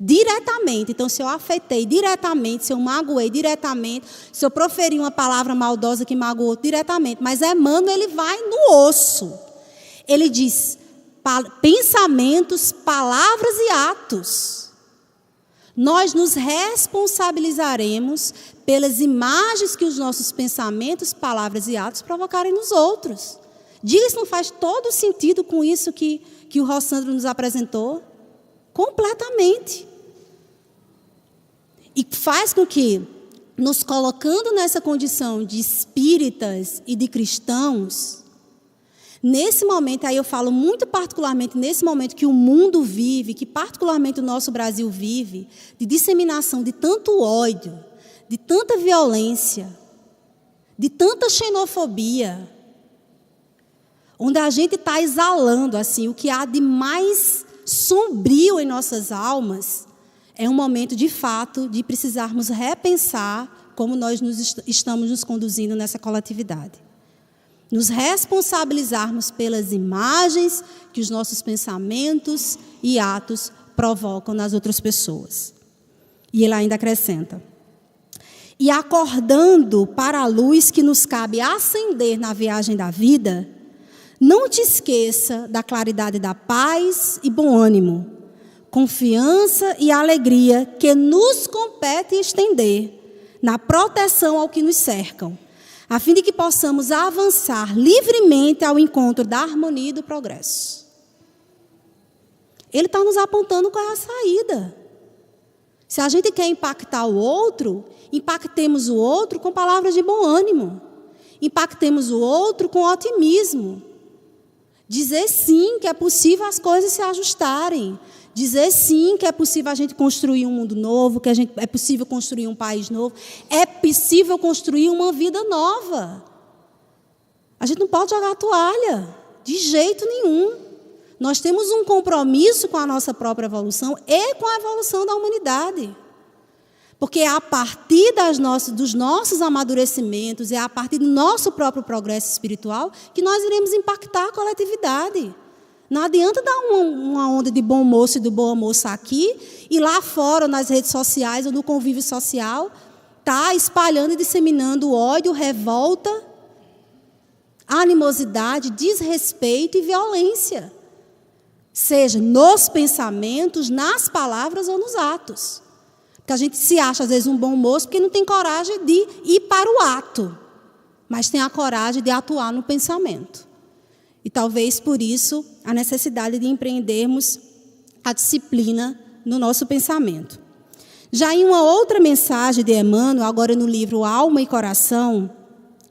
diretamente. Então, se eu afetei diretamente, se eu magoei diretamente, se eu proferi uma palavra maldosa que magoou diretamente. Mas Emmanuel, ele vai no osso. Ele diz pensamentos, palavras e atos. Nós nos responsabilizaremos pelas imagens que os nossos pensamentos, palavras e atos provocarem nos outros. Diga se não faz todo sentido com isso que o Rossandro nos apresentou? Completamente. E faz com que, nos colocando nessa condição de espíritas e de cristãos, nesse momento, aí eu falo muito particularmente nesse momento que o mundo vive, que particularmente o nosso Brasil vive, de disseminação de tanto ódio, de tanta violência, de tanta xenofobia, onde a gente está exalando assim, o que há de mais sombrio em nossas almas, é um momento de fato de precisarmos repensar como nós estamos nos conduzindo nessa coletividade. Nos responsabilizarmos pelas imagens que os nossos pensamentos e atos provocam nas outras pessoas. E ele ainda acrescenta: e acordando para a luz que nos cabe acender na viagem da vida, não te esqueça da claridade da paz e bom ânimo, confiança e alegria que nos compete estender na proteção ao que nos cercam, a fim de que possamos avançar livremente ao encontro da harmonia e do progresso. Ele está nos apontando qual é a saída. Se a gente quer impactar o outro, impactemos o outro com palavras de bom ânimo. Impactemos o outro com otimismo. Dizer sim que é possível as coisas se ajustarem. Dizer sim que é possível a gente construir um mundo novo, que é possível construir um país novo, é possível construir uma vida nova. A gente não pode jogar a toalha, de jeito nenhum. Nós temos um compromisso com a nossa própria evolução e com a evolução da humanidade. Porque é a partir dos nossos amadurecimentos, é a partir do nosso próprio progresso espiritual que nós iremos impactar a coletividade. Não adianta dar uma onda de bom moço e do bom moço aqui e lá fora, nas redes sociais ou no convívio social, tá espalhando e disseminando ódio, revolta, animosidade, desrespeito e violência. Seja nos pensamentos, nas palavras ou nos atos. Porque a gente se acha, às vezes, um bom moço porque não tem coragem de ir para o ato, mas tem a coragem de atuar no pensamento. E talvez por isso a necessidade de empreendermos a disciplina no nosso pensamento. Já em uma outra mensagem de Emmanuel, agora no livro Alma e Coração,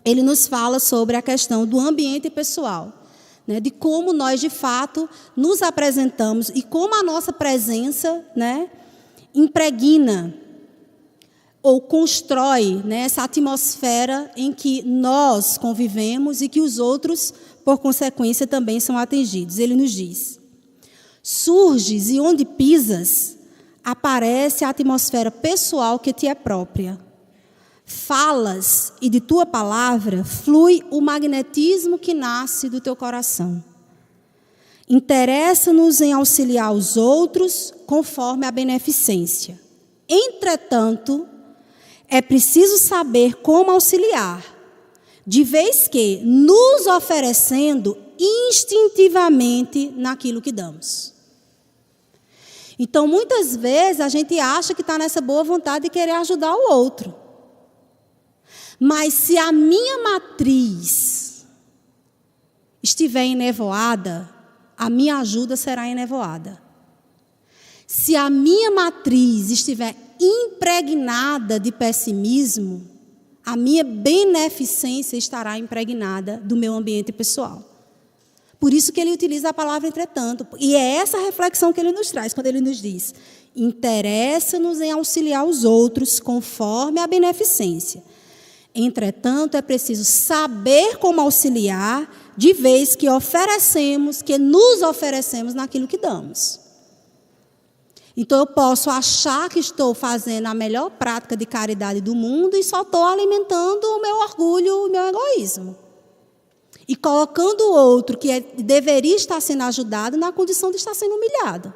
ele nos fala sobre a questão do ambiente pessoal, né, de como nós, de fato, nos apresentamos e como a nossa presença, né, impregna ou constrói, né, essa atmosfera em que nós convivemos e que os outros, por consequência, também são atingidos. Ele nos diz: surges e onde pisas, aparece a atmosfera pessoal que te é própria. Falas e de tua palavra flui o magnetismo que nasce do teu coração. Interessa-nos em auxiliar os outros conforme a beneficência. Entretanto, é preciso saber como auxiliar, de vez que nos oferecendo instintivamente naquilo que damos. Então, muitas vezes, a gente acha que está nessa boa vontade de querer ajudar o outro. Mas se a minha matriz estiver enevoada, a minha ajuda será enevoada. Se a minha matriz estiver impregnada de pessimismo, a minha beneficência estará impregnada do meu ambiente pessoal. Por isso que ele utiliza a palavra entretanto. E é essa reflexão que ele nos traz, quando ele nos diz: interessa-nos em auxiliar os outros conforme a beneficência. Entretanto, é preciso saber como auxiliar, de vez que oferecemos, que nos oferecemos naquilo que damos. Então, eu posso achar que estou fazendo a melhor prática de caridade do mundo e só estou alimentando o meu orgulho, o meu egoísmo. E colocando o outro, que deveria estar sendo ajudado, na condição de estar sendo humilhado.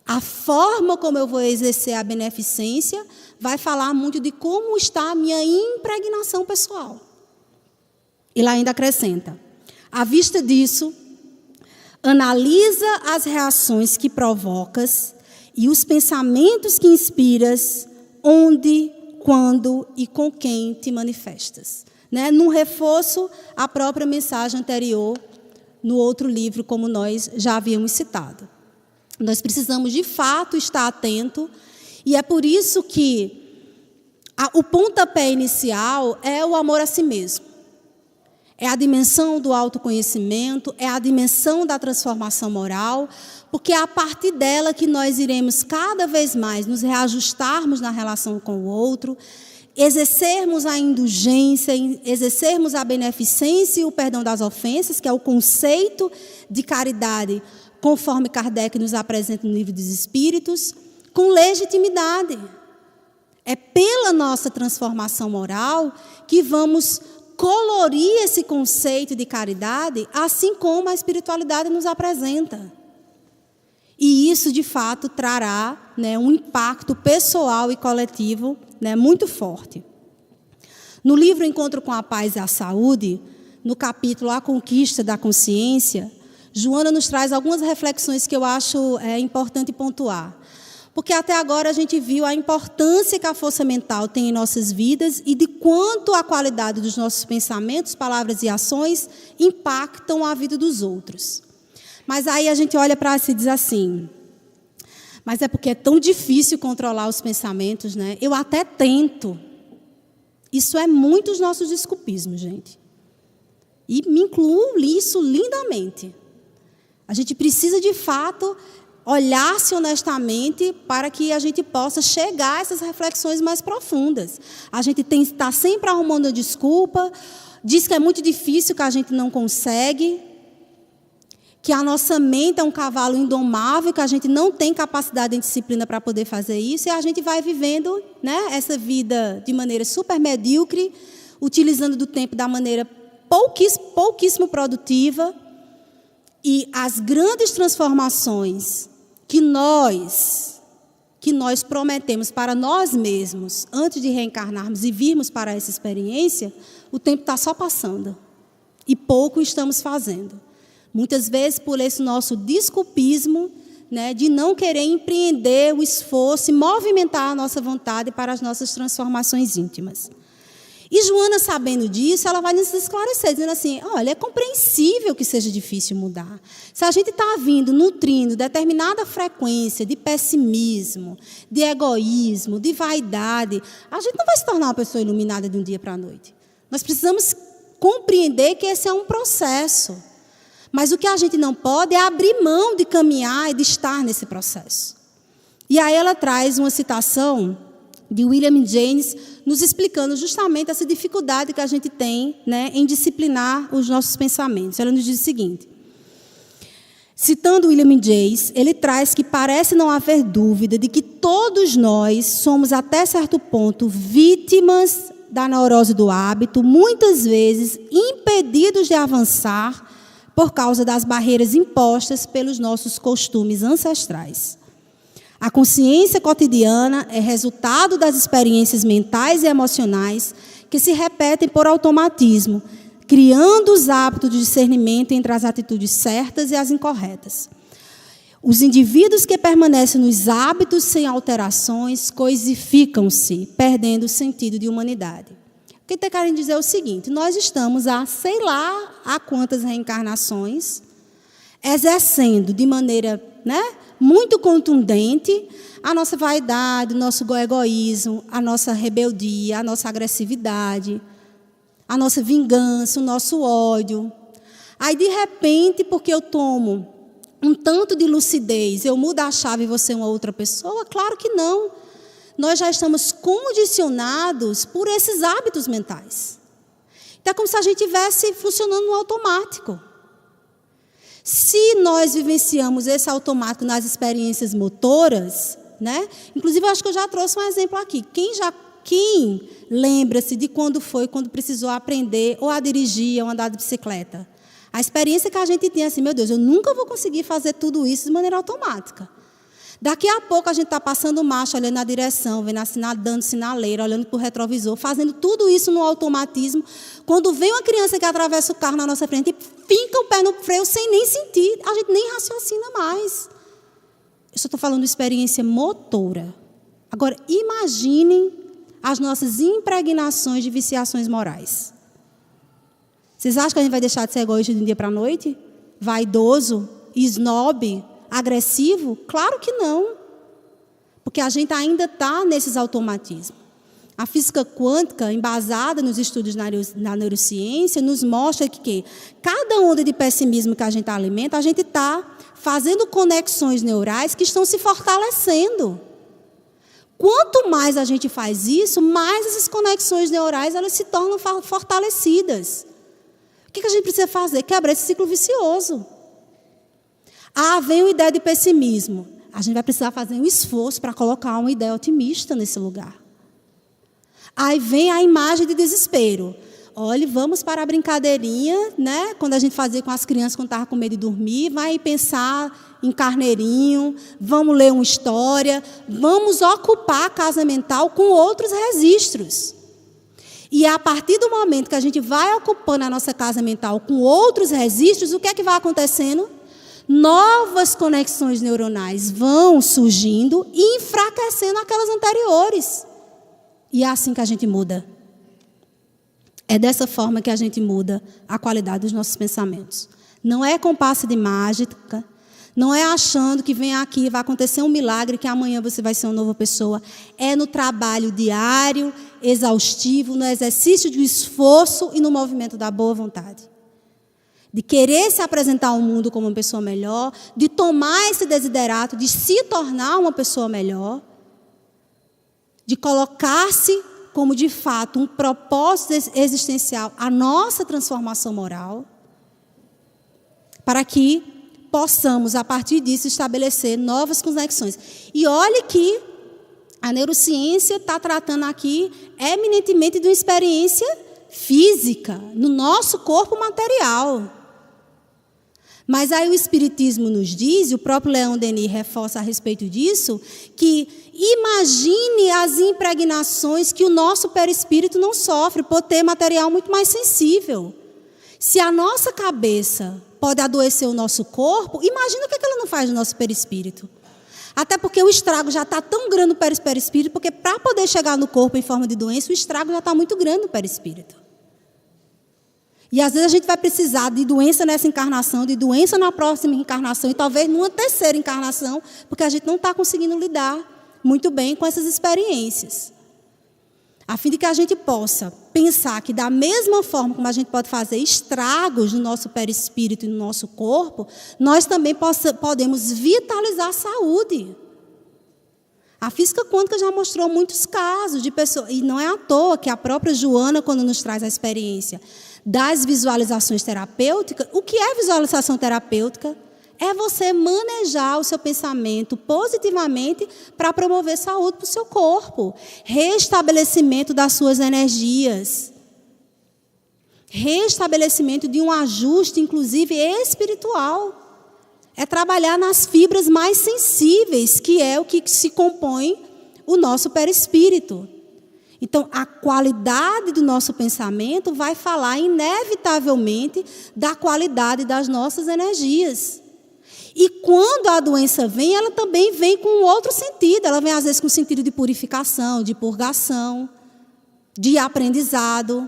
A forma como eu vou exercer a beneficência vai falar muito de como está a minha impregnação pessoal. E lá ainda acrescenta: à vista disso, analisa as reações que provocas e os pensamentos que inspiras, onde, quando e com quem te manifestas. Né? Num reforço à própria mensagem anterior, no outro livro, como nós já havíamos citado. Nós precisamos, de fato, estar atento, e é por isso que o pontapé inicial é o amor a si mesmo. É a dimensão do autoconhecimento, é a dimensão da transformação moral, porque é a partir dela que nós iremos cada vez mais nos reajustarmos na relação com o outro, exercermos a indulgência, exercermos a beneficência e o perdão das ofensas, que é o conceito de caridade, conforme Kardec nos apresenta no Livro dos Espíritos, com legitimidade. É pela nossa transformação moral que vamos colorir esse conceito de caridade, assim como a espiritualidade nos apresenta. E isso, de fato, trará, né, um impacto pessoal e coletivo, né, muito forte. No livro Encontro com a Paz e a Saúde, no capítulo A Conquista da Consciência, Joana nos traz algumas reflexões que eu acho importante pontuar. Porque até agora a gente viu a importância que a força mental tem em nossas vidas e de quanto a qualidade dos nossos pensamentos, palavras e ações impactam a vida dos outros. Mas aí a gente olha para si e diz assim: mas é porque é tão difícil controlar os pensamentos, né? Eu até tento. Isso é muito os nossos desculpismos, gente. E me incluo nisso lindamente. A gente precisa, de fato, olhar-se honestamente para que a gente possa chegar a essas reflexões mais profundas. A gente está sempre arrumando desculpa, diz que é muito difícil, que a gente não consegue, que a nossa mente é um cavalo indomável, que a gente não tem capacidade e disciplina para poder fazer isso, e a gente vai vivendo, né, essa vida de maneira super medíocre, utilizando do tempo da maneira pouquíssimo produtiva, e as grandes transformações que nós prometemos para nós mesmos, antes de reencarnarmos e virmos para essa experiência, o tempo está só passando, e pouco estamos fazendo. Muitas vezes por esse nosso desculpismo, né, de não querer empreender o esforço e movimentar a nossa vontade para as nossas transformações íntimas. E Joana, sabendo disso, ela vai nos esclarecer, dizendo assim, olha, é compreensível que seja difícil mudar. Se a gente está vindo, nutrindo determinada frequência de pessimismo, de egoísmo, de vaidade, a gente não vai se tornar uma pessoa iluminada de um dia para a noite. Nós precisamos compreender que esse é um processo. Mas o que a gente não pode é abrir mão de caminhar e de estar nesse processo. E aí ela traz uma citação de William James, nos explicando justamente essa dificuldade que a gente tem, né, em disciplinar os nossos pensamentos. Ela nos diz o seguinte, citando William James, ele traz que parece não haver dúvida de que todos nós somos, até certo ponto, vítimas da neurose do hábito, muitas vezes impedidos de avançar por causa das barreiras impostas pelos nossos costumes ancestrais. A consciência cotidiana é resultado das experiências mentais e emocionais que se repetem por automatismo, criando os hábitos de discernimento entre as atitudes certas e as incorretas. Os indivíduos que permanecem nos hábitos sem alterações coisificam-se, perdendo o sentido de humanidade. O que está querendo dizer é o seguinte, nós estamos há, sei lá, há quantas reencarnações, exercendo de maneira, né, muito contundente a nossa vaidade, o nosso egoísmo, a nossa rebeldia, a nossa agressividade, a nossa vingança, o nosso ódio. Aí, de repente, porque eu tomo um tanto de lucidez, eu mudo a chave e você é uma outra pessoa? Claro que não. Nós já estamos condicionados por esses hábitos mentais. Então, é como se a gente estivesse funcionando no automático. Se nós vivenciamos esse automático nas experiências motoras, né? Inclusive, eu acho que eu já trouxe um exemplo aqui. Quem lembra-se de quando precisou aprender ou a dirigir ou andar de bicicleta? A experiência que a gente tem é assim, meu Deus, eu nunca vou conseguir fazer tudo isso de maneira automática. Daqui a pouco a gente está passando marcha, olhando na direção, dando sinaleira, olhando para o retrovisor, fazendo tudo isso no automatismo. Quando vem uma criança que atravessa o carro na nossa frente, finca o pé no freio sem nem sentir, a gente nem raciocina mais. Eu só estou falando de experiência motora. Agora, imaginem as nossas impregnações de viciações morais. Vocês acham que a gente vai deixar de ser egoísta de um dia para a noite? Vaidoso, snob, agressivo? Claro que não. Porque a gente ainda está nesses automatismos. A física quântica, embasada nos estudos na neurociência, nos mostra que cada onda de pessimismo que a gente alimenta, a gente está fazendo conexões neurais que estão se fortalecendo. Quanto mais a gente faz isso, mais essas conexões neurais elas se tornam fortalecidas. O que a gente precisa fazer? Quebrar esse ciclo vicioso. Vem uma ideia de pessimismo. A gente vai precisar fazer um esforço para colocar uma ideia otimista nesse lugar. Aí vem a imagem de desespero. Olha, vamos para a brincadeirinha, né? Quando a gente fazia com as crianças quando estava com medo de dormir, vai pensar em carneirinho, vamos ler uma história, vamos ocupar a casa mental com outros registros. E a partir do momento que a gente vai ocupando a nossa casa mental com outros registros, o que é que vai acontecendo? Novas conexões neuronais vão surgindo e enfraquecendo aquelas anteriores. E é assim que a gente muda. É dessa forma que a gente muda a qualidade dos nossos pensamentos. Não é com passe de mágica, não é achando que vem aqui, vai acontecer um milagre, que amanhã você vai ser uma nova pessoa. É no trabalho diário, exaustivo, no exercício de esforço e no movimento da boa vontade. De querer se apresentar ao mundo como uma pessoa melhor, de tomar esse desiderato, de se tornar uma pessoa melhor, de colocar-se como, de fato, um propósito existencial, a nossa transformação moral, para que possamos, a partir disso, estabelecer novas conexões. E olhe que a neurociência está tratando aqui eminentemente de uma experiência física, no nosso corpo material. Mas aí o Espiritismo nos diz, e o próprio Leon Denis reforça a respeito disso, que imagine as impregnações que o nosso perispírito não sofre, por ter material muito mais sensível. Se a nossa cabeça pode adoecer o nosso corpo, imagina o que ela não faz no nosso perispírito. Até porque o estrago já está tão grande no perispírito, porque para poder chegar no corpo em forma de doença, o estrago já está muito grande no perispírito. E às vezes a gente vai precisar de doença nessa encarnação, de doença na próxima encarnação e talvez numa terceira encarnação, porque a gente não está conseguindo lidar muito bem com essas experiências. A fim de que a gente possa pensar que da mesma forma como a gente pode fazer estragos no nosso perispírito e no nosso corpo, nós também podemos vitalizar a saúde. A física quântica já mostrou muitos casos de pessoas, e não é à toa que a própria Joana, quando nos traz a experiência das visualizações terapêuticas, o que é visualização terapêutica? É você manejar o seu pensamento positivamente para promover saúde para o seu corpo. Restabelecimento das suas energias. Restabelecimento de um ajuste, inclusive espiritual. É trabalhar nas fibras mais sensíveis, que é o que se compõe o nosso perispírito. Então, a qualidade do nosso pensamento vai falar, inevitavelmente, da qualidade das nossas energias. E quando a doença vem, ela também vem com outro sentido. Ela vem, às vezes, com sentido de purificação, de purgação, de aprendizado.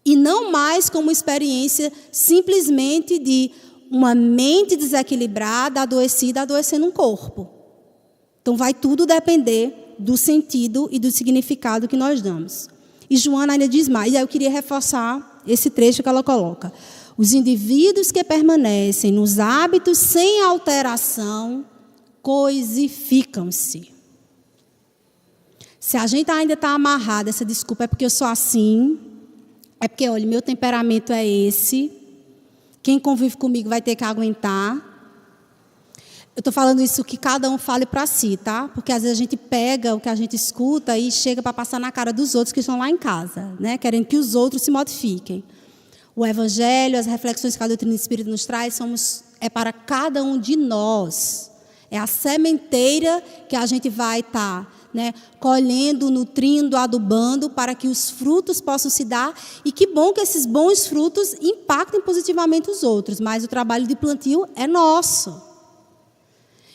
E não mais como experiência simplesmente de uma mente desequilibrada, adoecida, adoecendo um corpo. Então, vai tudo depender do sentido e do significado que nós damos. E Joana ainda diz mais, e aí eu queria reforçar esse trecho que ela coloca. Os indivíduos que permanecem nos hábitos sem alteração coisificam-se. Se a gente ainda está amarrado, essa desculpa é porque eu sou assim, é porque, olha, meu temperamento é esse, quem convive comigo vai ter que aguentar. Eu estou falando isso que cada um fale para si, tá? Porque às vezes a gente pega o que a gente escuta e chega para passar na cara dos outros que estão lá em casa, né? Querendo que os outros se modifiquem. O Evangelho, as reflexões que a doutrina espírita nos traz, é para cada um de nós. É a sementeira que a gente vai estar, né, colhendo, nutrindo, adubando, para que os frutos possam se dar. E que bom que esses bons frutos impactem positivamente os outros, mas o trabalho de plantio é nosso.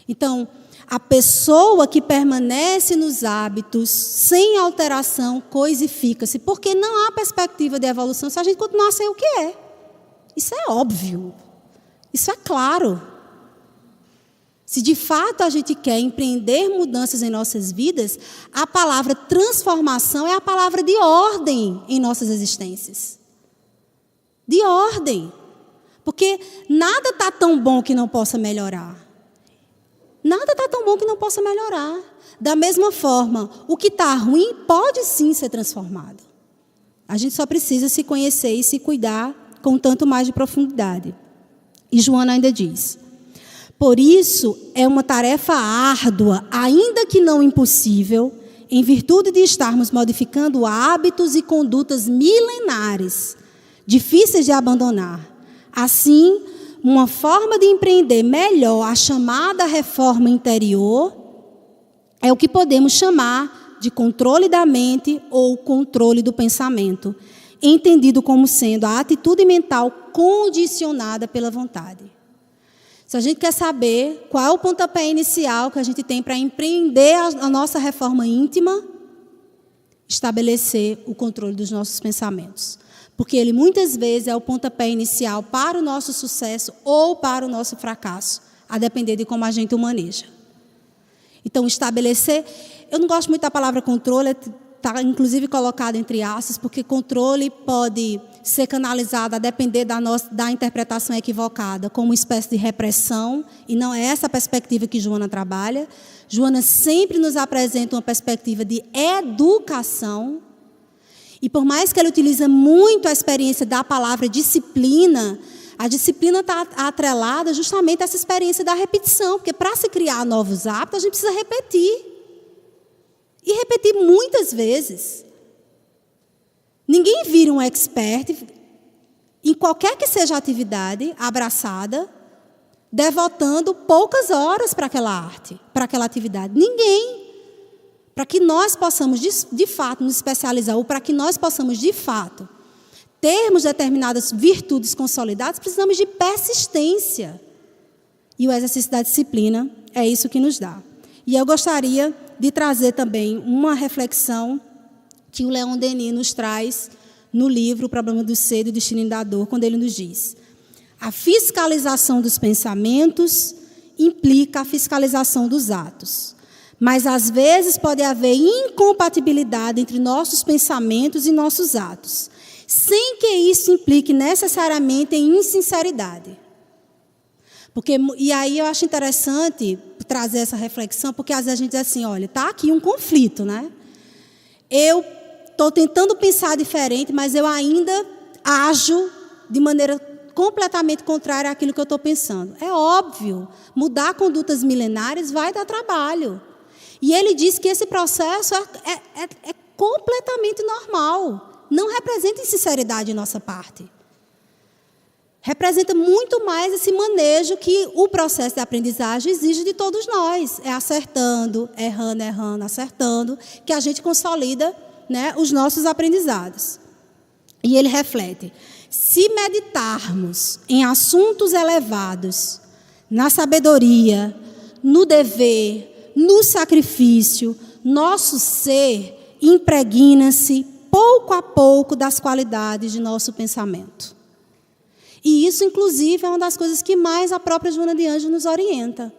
Então, a pessoa que permanece nos hábitos, sem alteração, coisifica-se, porque não há perspectiva de evolução se a gente continuar a ser o que é. Isso é óbvio. Isso é claro. Se de fato a gente quer empreender mudanças em nossas vidas, a palavra transformação é a palavra de ordem em nossas existências. De ordem. Porque nada está tão bom que não possa melhorar. Nada está tão bom que não possa melhorar. Da mesma forma, o que está ruim pode sim ser transformado. A gente só precisa se conhecer e se cuidar com tanto mais de profundidade. E Joana ainda diz: por isso é uma tarefa árdua, ainda que não impossível, em virtude de estarmos modificando hábitos e condutas milenares, difíceis de abandonar. Assim, uma forma de empreender melhor a chamada reforma interior é o que podemos chamar de controle da mente ou controle do pensamento, entendido como sendo a atitude mental condicionada pela vontade. Se a gente quer saber qual é o pontapé inicial que a gente tem para empreender a nossa reforma íntima, estabelecer o controle dos nossos pensamentos. Porque ele muitas vezes é o pontapé inicial para o nosso sucesso ou para o nosso fracasso, a depender de como a gente o maneja. Então, estabelecer... Eu não gosto muito da palavra controle, está inclusive colocado entre aspas, porque controle pode ser canalizado a depender da interpretação equivocada, como uma espécie de repressão, e não é essa a perspectiva que Joana trabalha. Joana sempre nos apresenta uma perspectiva de educação. E por mais que ela utilize muito a experiência da palavra disciplina, a disciplina está atrelada justamente a essa experiência da repetição, porque para se criar novos hábitos, a gente precisa repetir. E repetir muitas vezes. Ninguém vira um expert em qualquer que seja a atividade abraçada, devotando poucas horas para aquela arte, para aquela atividade. Ninguém. Para que nós possamos, de fato, nos especializar, ou para que nós possamos, de fato, termos determinadas virtudes consolidadas, precisamos de persistência. E o exercício da disciplina é isso que nos dá. E eu gostaria de trazer também uma reflexão que o Leon Denis nos traz no livro O Problema do Ser e o Destino da Dor, quando ele nos diz: a fiscalização dos pensamentos implica a fiscalização dos atos. Mas, às vezes, pode haver incompatibilidade entre nossos pensamentos e nossos atos, sem que isso implique necessariamente em insinceridade. E aí eu acho interessante trazer essa reflexão, porque às vezes a gente diz assim, olha, está aqui um conflito, né? Eu estou tentando pensar diferente, mas eu ainda ajo de maneira completamente contrária àquilo que eu estou pensando. É óbvio, mudar condutas milenares vai dar trabalho. E ele diz que esse processo é completamente normal. Não representa insinceridade de nossa parte. Representa muito mais esse manejo que o processo de aprendizagem exige de todos nós. É acertando, errando, acertando, que a gente consolida, né, os nossos aprendizados. E ele reflete: se meditarmos em assuntos elevados, na sabedoria, no dever, no sacrifício, nosso ser impregna-se pouco a pouco das qualidades de nosso pensamento. E isso, inclusive, é uma das coisas que mais a própria Joana de Ângeles nos orienta.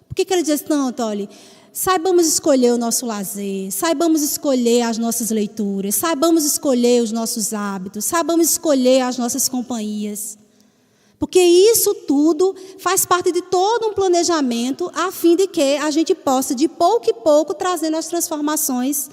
Por que ele diz tanto? Olha, saibamos escolher o nosso lazer, saibamos escolher as nossas leituras, saibamos escolher os nossos hábitos, saibamos escolher as nossas companhias. Porque isso tudo faz parte de todo um planejamento a fim de que a gente possa, de pouco em pouco, trazendo as transformações,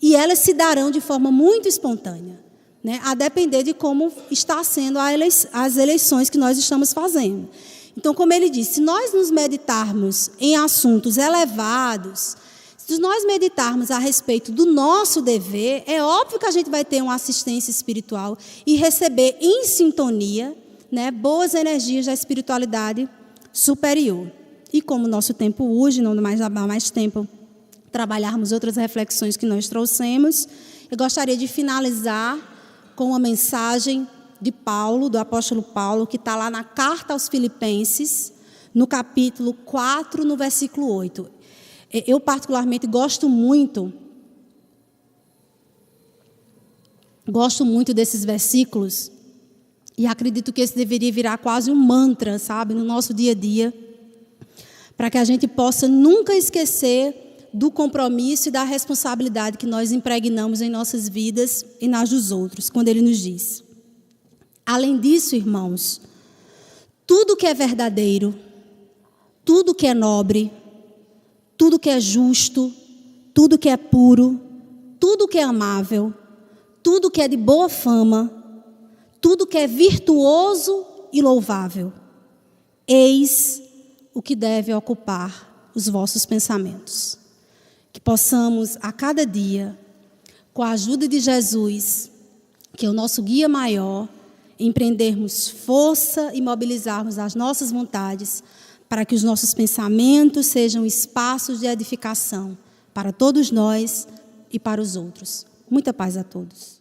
e elas se darão de forma muito espontânea, né, a depender de como está sendo as eleições que nós estamos fazendo. Então, como ele disse, se nós nos meditarmos em assuntos elevados, se nós meditarmos a respeito do nosso dever, é óbvio que a gente vai ter uma assistência espiritual e receber em sintonia, né, boas energias da espiritualidade superior. E como o nosso tempo urge, não dá mais tempo trabalharmos outras reflexões que nós trouxemos, eu gostaria de finalizar com uma mensagem de Paulo, do apóstolo Paulo, que está lá na carta aos Filipenses, no capítulo 4, no versículo 8. Eu, particularmente, gosto muito desses versículos, e acredito que esse deveria virar quase um mantra, sabe, no nosso dia a dia, para que a gente possa nunca esquecer do compromisso e da responsabilidade que nós impregnamos em nossas vidas e nas dos outros, quando ele nos diz: além disso, irmãos, tudo que é verdadeiro, tudo que é nobre, tudo que é justo, tudo que é puro, tudo que é amável, tudo que é de boa fama, tudo que é virtuoso e louvável, eis o que deve ocupar os vossos pensamentos. Que possamos, a cada dia, com a ajuda de Jesus, que é o nosso guia maior, empreendermos força e mobilizarmos as nossas vontades para que os nossos pensamentos sejam espaços de edificação para todos nós e para os outros. Muita paz a todos.